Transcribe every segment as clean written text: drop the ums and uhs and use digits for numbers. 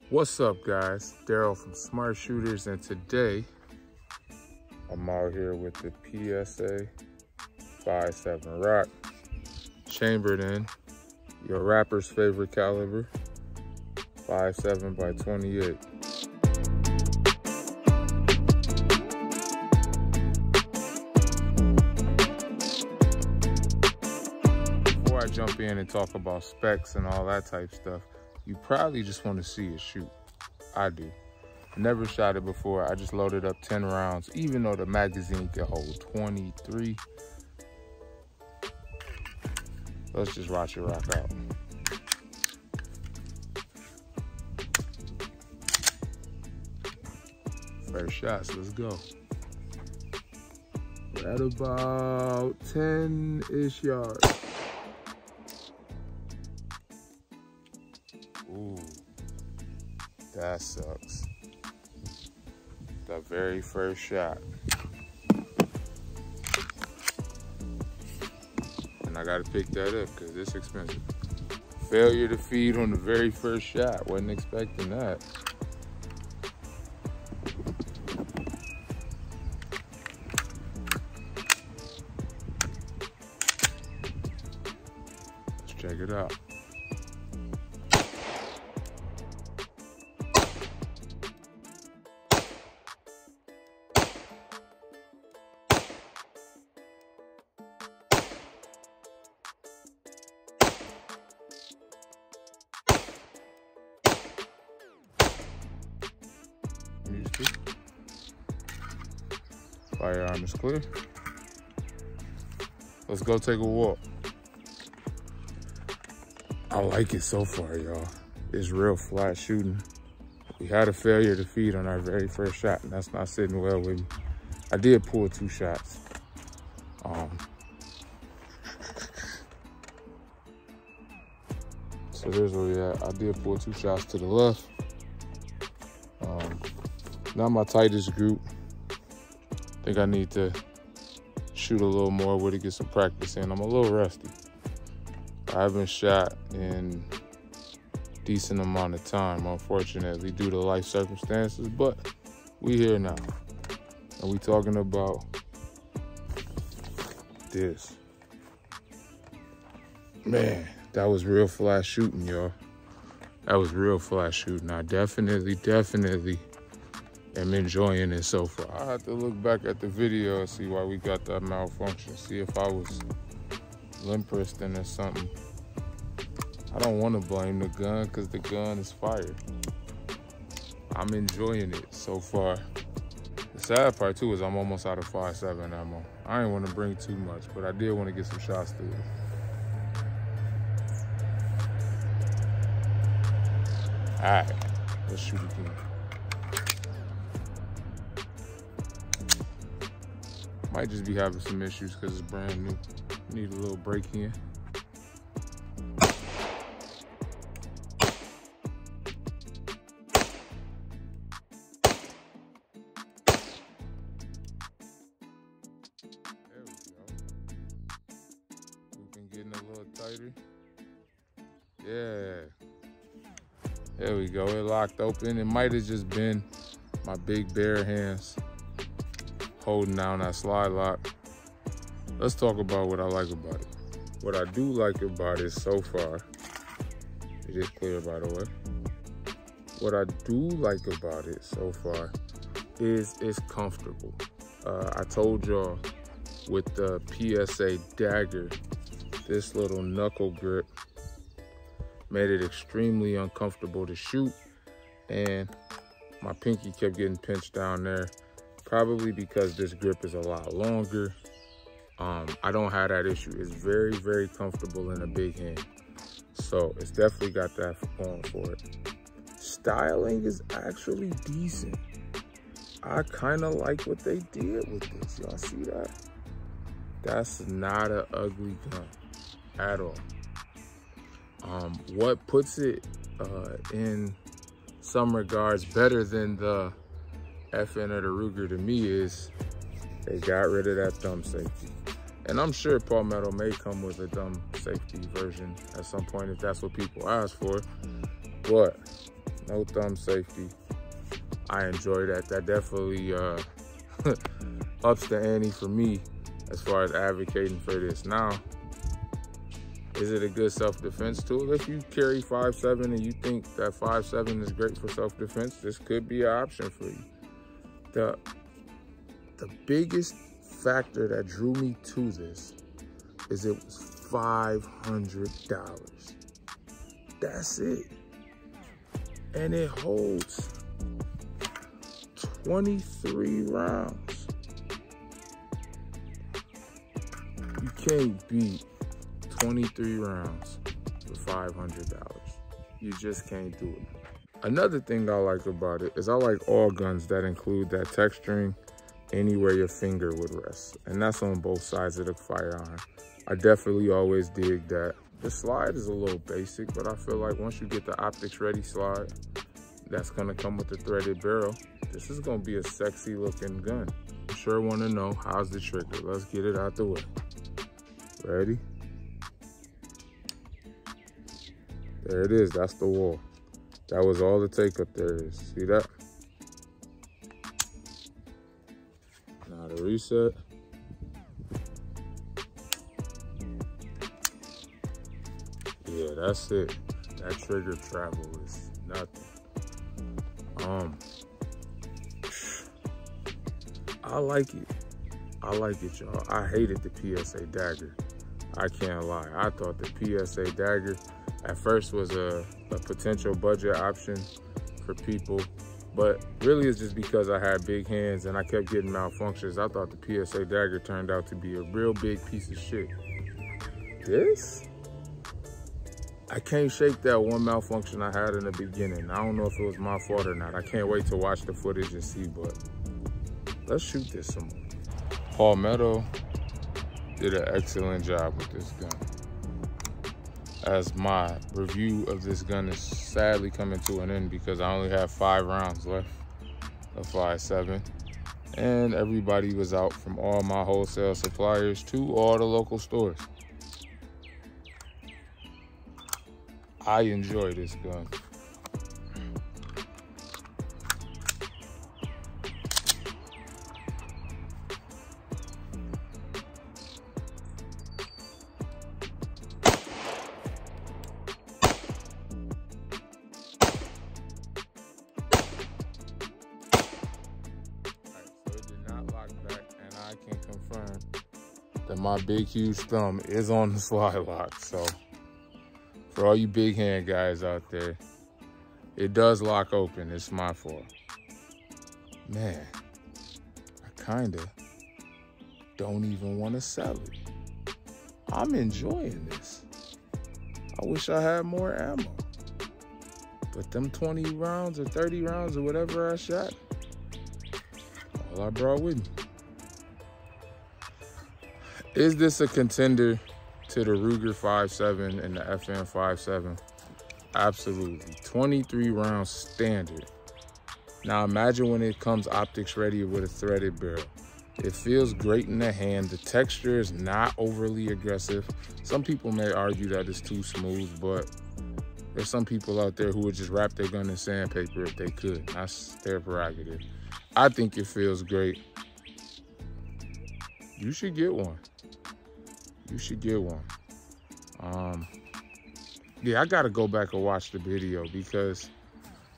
What's up, guys? Daryl from Smart Shooters, and today I'm out here with the PSA 5.7 rock, chambered in your rapper's favorite caliber, 5.7 by 28. Before I jump in and talk about specs and all that type stuff, you probably just want to see it shoot. I do. Never shot it before. I just loaded up 10 rounds, even though the magazine can hold 23. Let's just watch it rock out. First shots, let's go. We're at about 10-ish yards. Ooh, that sucks. The very first shot. And I gotta pick that up because it's expensive. Failure to feed on the very first shot. Wasn't expecting that. Let's check it out. Firearm is clear. Let's go take a walk. I like it so far, y'all. It's real flat shooting. We had a failure to feed on our very first shot, and that's not sitting well with me. I did pull 2 shots. So there's where we at. I did pull 2 shots to the left. Not my tightest group. I think I need to shoot a little more with it, get some practice in. I'm a little rusty. I haven't shot in a decent amount of time, unfortunately, due to life circumstances, but we here now. And we talking about this. Man, that was real flat shooting, y'all. That was real flat shooting. I definitely am enjoying it so far. I have to look back at the video and see why we got that malfunction. See if I was limp-wristing or something. I don't want to blame the gun because the gun is fire. I'm enjoying it so far. The sad part too is I'm almost out of 5.7 ammo. I didn't want to bring too much, but I did want to get some shots through it. All right, let's shoot again. Might just be having some issues because it's brand new. Need a little break in. There we go. We've been getting a little tighter. Yeah. There we go. It locked open. It might have just been my big bare hands holding down that slide lock. Let's talk about what I like about it. What I do like about it so far, it is clear by the way. What I do like about it so far is it's comfortable. I told y'all with the PSA dagger, this little knuckle grip made it extremely uncomfortable to shoot, and my pinky kept getting pinched down there. Probably because this grip is a lot longer. I don't have that issue. It's very comfortable in a big hand. So it's definitely got that going for it. Styling is actually decent. I kind of like what they did with this. Y'all see that? That's not an ugly gun at all. What puts it in some regards better than the FN or the Ruger to me is they got rid of that thumb safety. And I'm sure Palmetto may come with a thumb safety version at some point if that's what people ask for. But no thumb safety. I enjoy that. That definitely ups the ante for me as far as advocating for this. Now, is it a good self-defense tool? If you carry 5.7 and you think that 5.7 is great for self-defense, this could be an option for you. The biggest factor that drew me to this is it was $500. That's it. And it holds 23 rounds. You can't beat 23 rounds for $500. You just can't do it. Another thing I like about it is I like all guns that include that texturing anywhere your finger would rest. And that's on both sides of the firearm. I definitely always dig that. The slide is a little basic, but I feel like once you get the optics ready slide, that's gonna come with the threaded barrel. This is gonna be a sexy looking gun. I sure wanna know, how's the trigger? Let's get it out the way. Ready? There it is, that's the wall. That was all the take up there is. See that? Now the reset. Yeah, that's it. That trigger travel is nothing. I like it. I like it, y'all. I hated the PSA dagger. I can't lie. I thought the PSA dagger at first was a potential budget option for people, but really it's just because I had big hands and I kept getting malfunctions. I thought the PSA dagger turned out to be a real big piece of shit. This? I can't shake that one malfunction I had in the beginning. I don't know if it was my fault or not. I can't wait to watch the footage and see, but let's shoot this some more. Palmetto did an excellent job with this gun. As my review of this gun is sadly coming to an end because I only have 5 rounds left of 5.7. And everybody was out, from all my wholesale suppliers to all the local stores. I enjoy this gun. That my big huge thumb is on the slide lock. So for all you big hand guys out there, it does lock open. It's my fault. Man, I kinda don't even want to sell it. I'm enjoying this. I wish I had more ammo, but them 20 rounds or 30 rounds or whatever I shot, all I brought with me. Is this a contender to the Ruger 5.7 and the FN 5.7? Absolutely. 23 rounds standard. Now imagine when it comes optics ready with a threaded barrel. It feels great in the hand. The texture is not overly aggressive. Some people may argue that it's too smooth, but there's some people out there who would just wrap their gun in sandpaper if they could. That's their prerogative. I think it feels great. You should get one. You should get one. Yeah, I gotta go back and watch the video because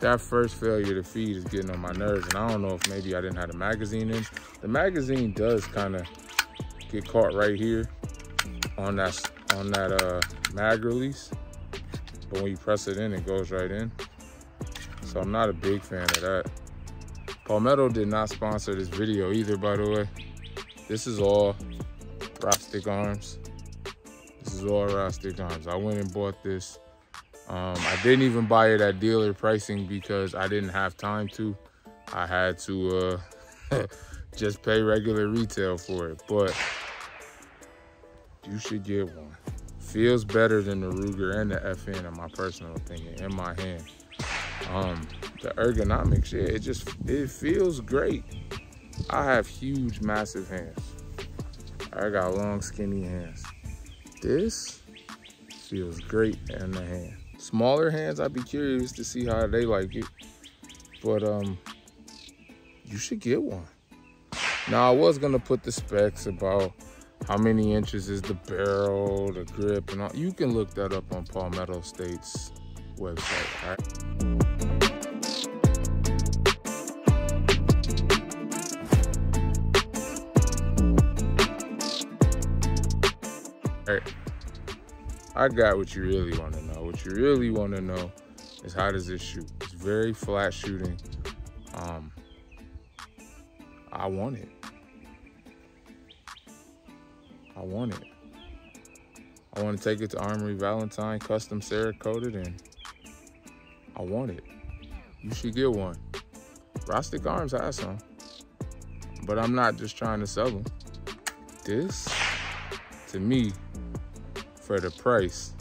that first failure to feed is getting on my nerves, and I don't know if maybe I didn't have the magazine in. The magazine does kind of get caught right here on that mag release, but when you press it in, it goes right in. So I'm not a big fan of that. Palmetto did not sponsor this video either, by the way. This is all Rustic Arms. This is all Rustic Arms. I went and bought this. I didn't even buy it at dealer pricing because I didn't have time to. I had to just pay regular retail for it, but you should get one. Feels better than the Ruger and the FN in my personal opinion, in my hand. The ergonomics, yeah, it feels great. I have huge, massive hands. I got long, skinny hands. This feels great in the hand. Smaller hands, I'd be curious to see how they like it. But you should get one. Now, I was gonna put the specs about how many inches is the barrel, the grip, and all. You can look that up on Palmetto State's website, all right? All right. I got what you really want to know. What you really want to know is how does this shoot? It's very flat shooting. I want it. I want it. I want to take it to Armory Valentine, custom Cerakoted, and I want it. You should get one. Rustic Arms has some, but I'm not just trying to sell them. This, to me, for the price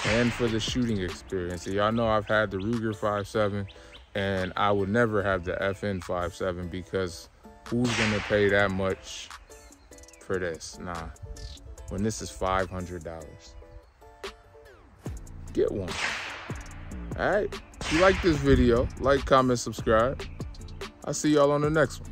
and for the shooting experience. So y'all know I've had the Ruger 5.7, and I would never have the FN 5.7 because who's gonna pay that much for this? Nah, when this is $500. Get one. All right, if you like this video, like, comment, subscribe. I'll see y'all on the next one.